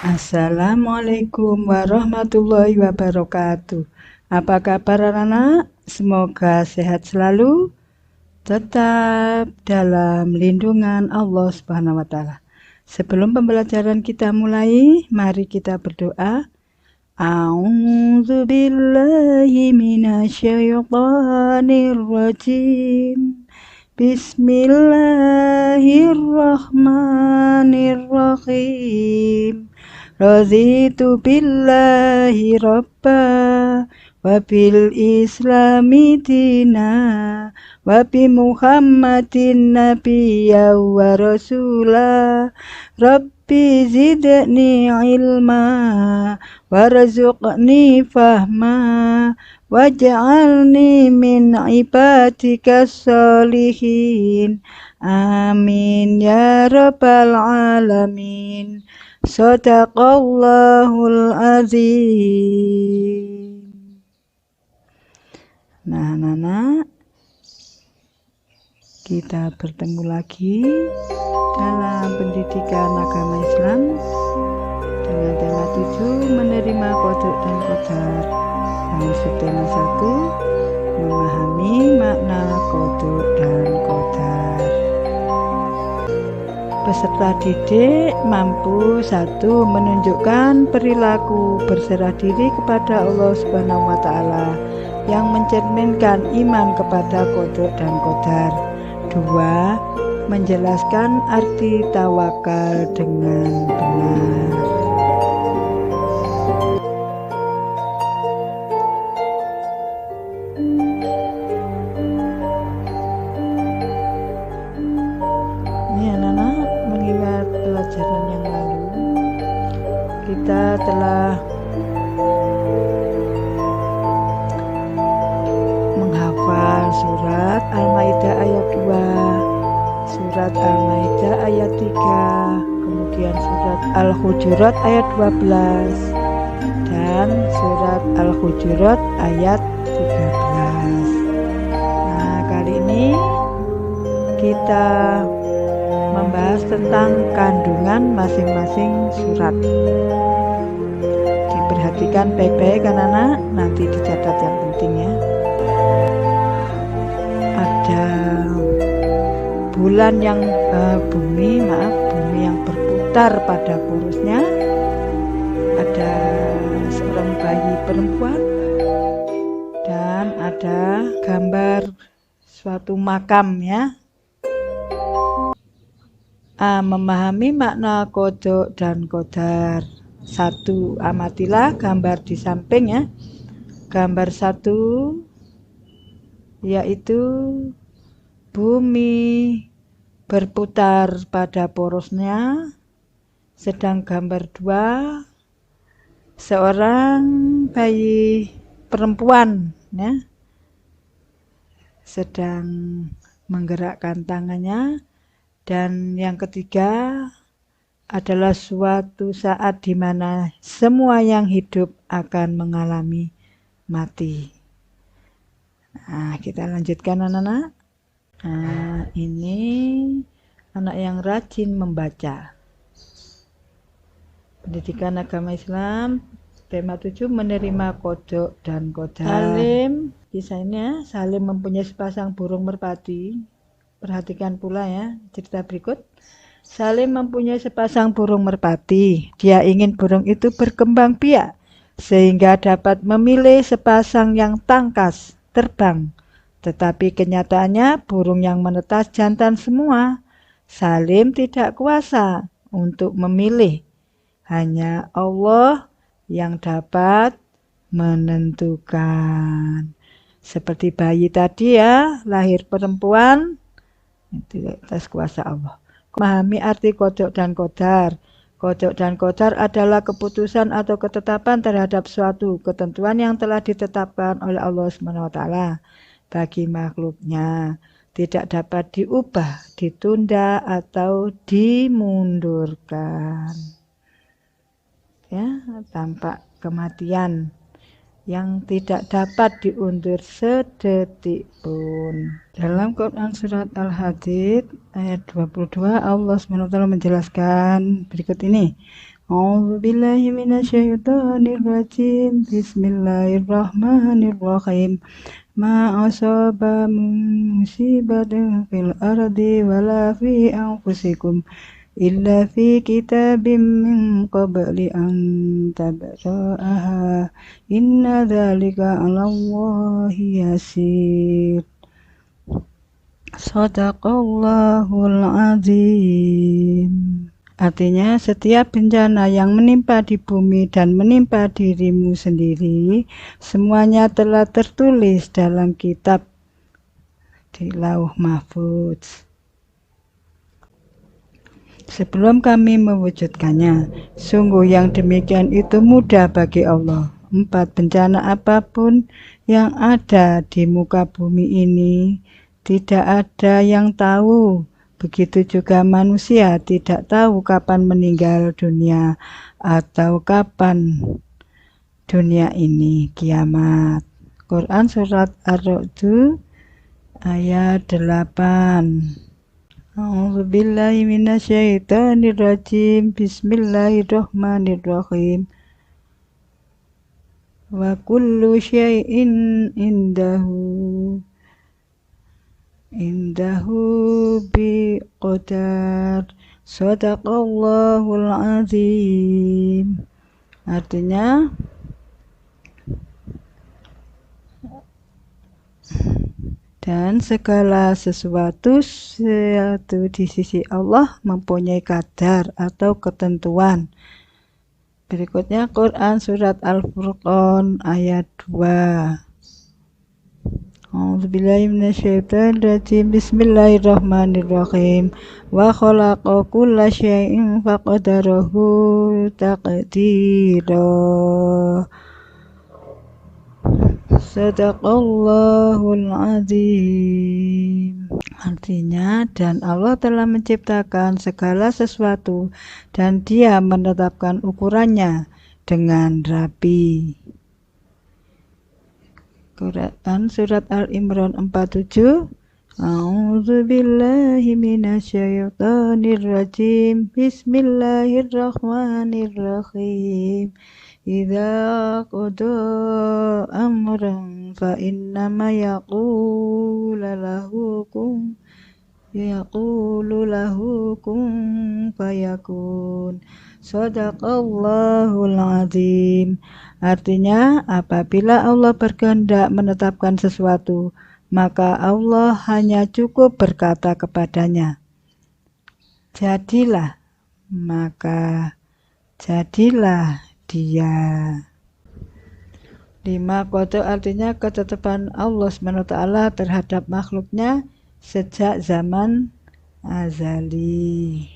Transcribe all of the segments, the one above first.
Assalamualaikum warahmatullahi wabarakatuh. Apa kabar anak-anak? Semoga sehat selalu, tetap dalam lindungan Allah Subhanahu wa taala. Sebelum pembelajaran kita mulai, mari kita berdoa. A'udzu billahi minasyaitonir rajim. Bismillahirrahmanirrahim. Raditu billahi rabba wa bil islami dina wa bi muhammadin nabiyya wa rasula rabbi zidni ilma warzuqni fahma waj'alni min ibadikas sholihin amin ya rabbal alamin. Shadaqallahul azim. Nah, anak-anak, kita bertemu lagi dalam pendidikan agama Islam dengan tema 7 menerima kodok dan qadar. Dengan subtema 1 memahami makna kodok dan qadar. Peserta didik mampu 1 menunjukkan perilaku berserah diri kepada Allah Subhanahu wa taala yang mencerminkan iman kepada qada dan qadar. 2 menjelaskan arti tawakal dengan benar. Pelajaran yang lalu kita telah menghafal surat Al-Maidah ayat 2, surat Al-Maidah ayat 3, kemudian surat Al-Hujurat ayat 12 dan surat Al-Hujurat ayat 13. Nah, kali ini kita membahas tentang kandungan masing-masing surat. Diperhatikan baik-baik anak-anak, nanti dicatat yang penting ya. Ada bulan yang bumi yang berputar pada porosnya. Ada seorang bayi perempuan dan ada gambar suatu makam ya. Memahami makna kodok dan qadar. 1. Amatilah gambar di samping ya. Gambar 1 yaitu bumi berputar pada porosnya. Sedang gambar 2 seorang bayi perempuan ya, sedang menggerakkan tangannya. Dan yang ketiga adalah suatu saat di mana semua yang hidup akan mengalami mati. Nah, kita lanjutkan anak-anak. Nah, ini anak yang rajin membaca. Pendidikan agama Islam, tema 7 menerima kodok dan qadar. Salim, kisahnya Salim mempunyai sepasang burung merpati. Perhatikan pula ya cerita berikut. Salim mempunyai sepasang burung merpati. Dia ingin burung itu berkembang biak sehingga dapat memilih sepasang yang tangkas terbang. Tetapi kenyataannya burung yang menetas jantan semua. Salim tidak kuasa untuk memilih. Hanya Allah yang dapat menentukan. Seperti bayi tadi ya, lahir perempuan, itu atas kuasa Allah. Memahami arti kodok dan qadar. Kodok dan qadar adalah keputusan atau ketetapan terhadap suatu ketentuan yang telah ditetapkan oleh Allah SWT bagi makhluknya. Tidak dapat diubah, ditunda, atau dimundurkan. Ya, tampak kematian yang tidak dapat diundur sedetik pun. Dalam Quran surat Al-Hadid ayat 22 Allah SWT menjelaskan berikut ini. A'udzu billahi minasyaitonir rajim. Bismillahirrahmanirrahim. Ma asaba min musibatin fil ardi wala fi anfusikum illa fi kitabim min qabli an tabra'aha. Inna dzalika 'alallahi yasir. Shadaqallahul azim. Artinya, setiap bencana yang menimpa di bumi dan menimpa dirimu sendiri, semuanya telah tertulis dalam kitab di Lauh Mahfuz. Sebelum kami mewujudkannya, sungguh yang demikian itu mudah bagi Allah. 4 bencana apapun yang ada di muka bumi ini, tidak ada yang tahu. Begitu juga manusia tidak tahu kapan meninggal dunia atau kapan dunia ini kiamat. Quran Surat Ar-Ra'd ayat 8. A'udzubillahi minasyaitonirrajim. Bismillahirrahmanirrahim. Wa kullu syai'in indahu biqadar. Shadaqallahul azim. Artinya, dan segala sesuatu di sisi Allah mempunyai kadar atau ketentuan. Berikutnya Quran Surat Al-Furqan ayat 2. A'udzubillahi minasyaitonirrajim. Bismillahirrahmanirrahim. Wa khalaqa kulla syai'in faqadarahu taqdira. Shadaqallahul azim. Artinya, dan Allah telah menciptakan segala sesuatu dan Dia menetapkan ukurannya dengan rapi. Quran Surat Al-Imran 47. A'udzu billahi minasyaitonir rajim. Bismillahirrahmanirrahim. Idza qada amran fa innama yaqulu lahu kun fayakun. Shadaqallahul azim. Artinya, apabila Allah berkehendak menetapkan sesuatu, maka Allah hanya cukup berkata kepadanya, jadilah, maka jadilah dia. 5. Qada artinya ketetapan Allah SWT terhadap makhluknya sejak zaman azali.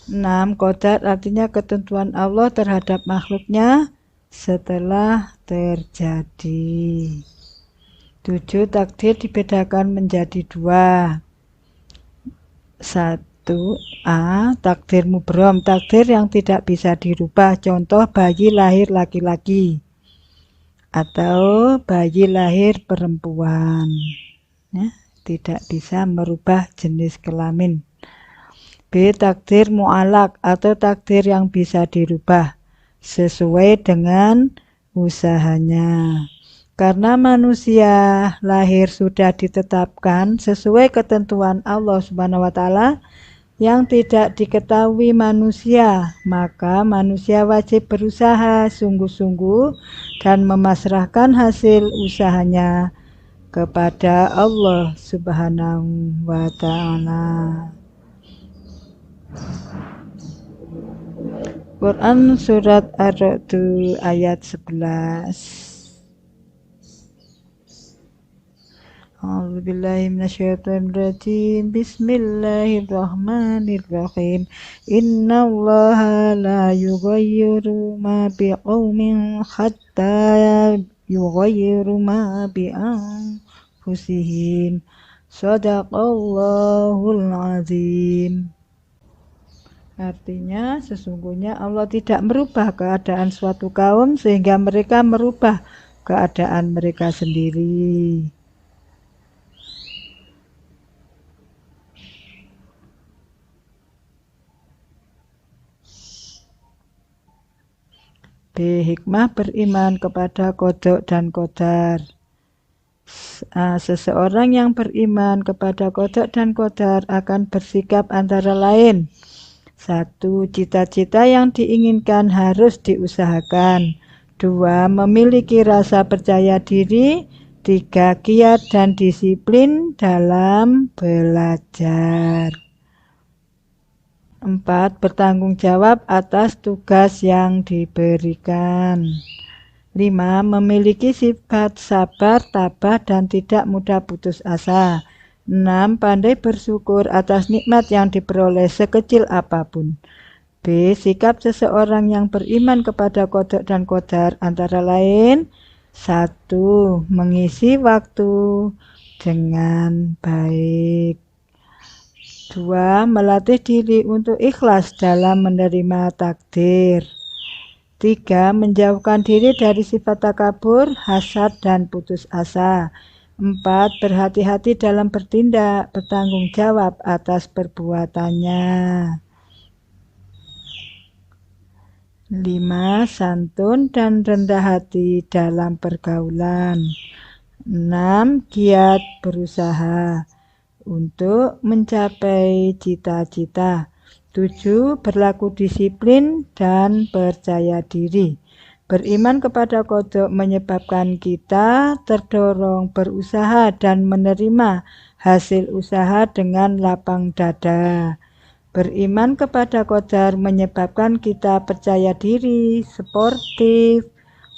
6. Qadar artinya ketentuan Allah terhadap makhluknya setelah terjadi. 7. Takdir dibedakan menjadi 2. 1a. Takdir mubrom, takdir yang tidak bisa dirubah. Contoh, bayi lahir laki-laki atau bayi lahir perempuan, ya, tidak bisa merubah jenis kelamin. B. Takdir mu'alaq atau takdir yang bisa dirubah sesuai dengan usahanya. Karena manusia lahir sudah ditetapkan sesuai ketentuan Allah SWT yang tidak diketahui manusia, maka manusia wajib berusaha sungguh-sungguh dan memasrahkan hasil usahanya kepada Allah Subhanahu wa ta'ala. Quran Surat Ar-Ra'd ayat 11. A'udzubillahi minasyaitonirrajim. Bismillahirrahmanirrahim. Innallaha la yughayyiru ma biqaumin hatta yughayyiru ma bi anfusihim. Shadaqallahul azim. Artinya, sesungguhnya Allah tidak merubah keadaan suatu kaum sehingga mereka merubah keadaan mereka sendiri. B. Hikmah beriman kepada qada dan qadar. Seseorang yang beriman kepada qada dan qadar akan bersikap antara lain: 1. Cita-cita yang diinginkan harus diusahakan. 2. Memiliki rasa percaya diri. 3. Giat dan disiplin dalam belajar. 4. Bertanggung jawab atas tugas yang diberikan. 5. Memiliki sifat sabar, tabah, dan tidak mudah putus asa. 6. Pandai bersyukur atas nikmat yang diperoleh sekecil apapun. B. Sikap seseorang yang beriman kepada qada dan qadar antara lain: 1. Mengisi waktu dengan baik. 2. Melatih diri untuk ikhlas dalam menerima takdir. 3. Menjauhkan diri dari sifat takabur, hasad, dan putus asa. 4. Berhati-hati dalam bertindak, bertanggung jawab atas perbuatannya. 5. Santun dan rendah hati dalam pergaulan. 6. Giat berusaha untuk mencapai cita-cita. 7. Berlaku disiplin dan percaya diri. Beriman kepada qada menyebabkan kita terdorong berusaha dan menerima hasil usaha dengan lapang dada. Beriman kepada qadar menyebabkan kita percaya diri, sportif,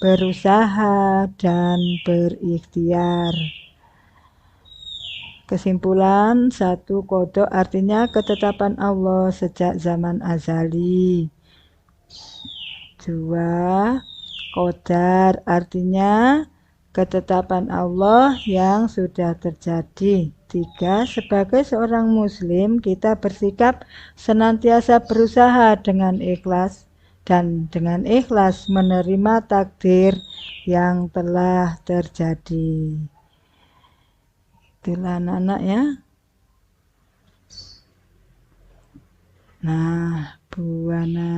berusaha, dan berikhtiar. Kesimpulan: 1. Qada artinya ketetapan Allah sejak zaman azali. 2. Qadar artinya ketetapan Allah yang sudah terjadi. 3. Sebagai seorang muslim, kita bersikap senantiasa berusaha dengan ikhlas dan dengan ikhlas menerima takdir yang telah terjadi. Itulah anak-anak ya. Nah, Bu Ana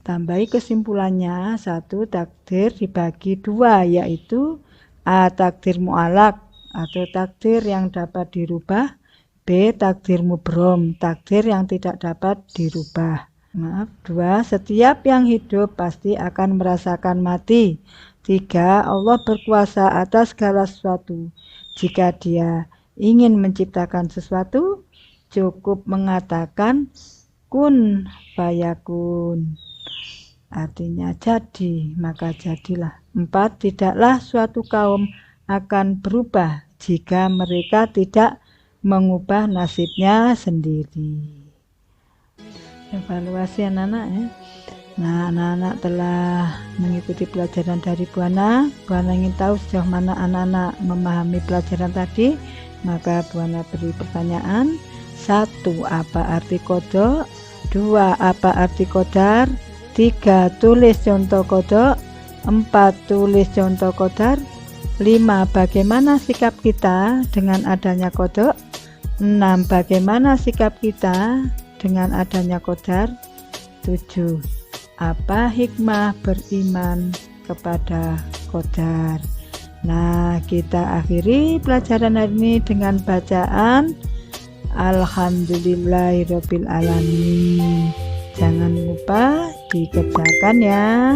tambahi kesimpulannya. 1. Takdir dibagi 2, yaitu A. Takdir mu'alaq atau takdir yang dapat dirubah. B. Takdir mubrom, takdir yang tidak dapat dirubah. 2. Setiap yang hidup pasti akan merasakan mati. 3. Allah berkuasa atas segala sesuatu. Jika Dia ingin menciptakan sesuatu, cukup mengatakan kun fayakun. Artinya jadi, maka jadilah. 4. Tidaklah suatu kaum akan berubah jika mereka tidak mengubah nasibnya sendiri. Evaluasi anak-anak ya. Nah, anak-anak telah mengikuti pelajaran dari Bu Ana. Bu Ana ingin tahu sejauh mana anak-anak memahami pelajaran tadi, maka Bu Ana beri pertanyaan. 1. Apa arti qada? 2. Apa arti qadar? 3. Tulis contoh qada. 4. Tulis contoh qadar. 5. Bagaimana sikap kita dengan adanya qada? 6. Bagaimana sikap kita dengan adanya qadar? 7. Apa hikmah beriman kepada qadar? Nah, kita akhiri pelajaran hari ini dengan bacaan Alhamdulillahirabbil alamin. Jangan lupa dikerjakan ya.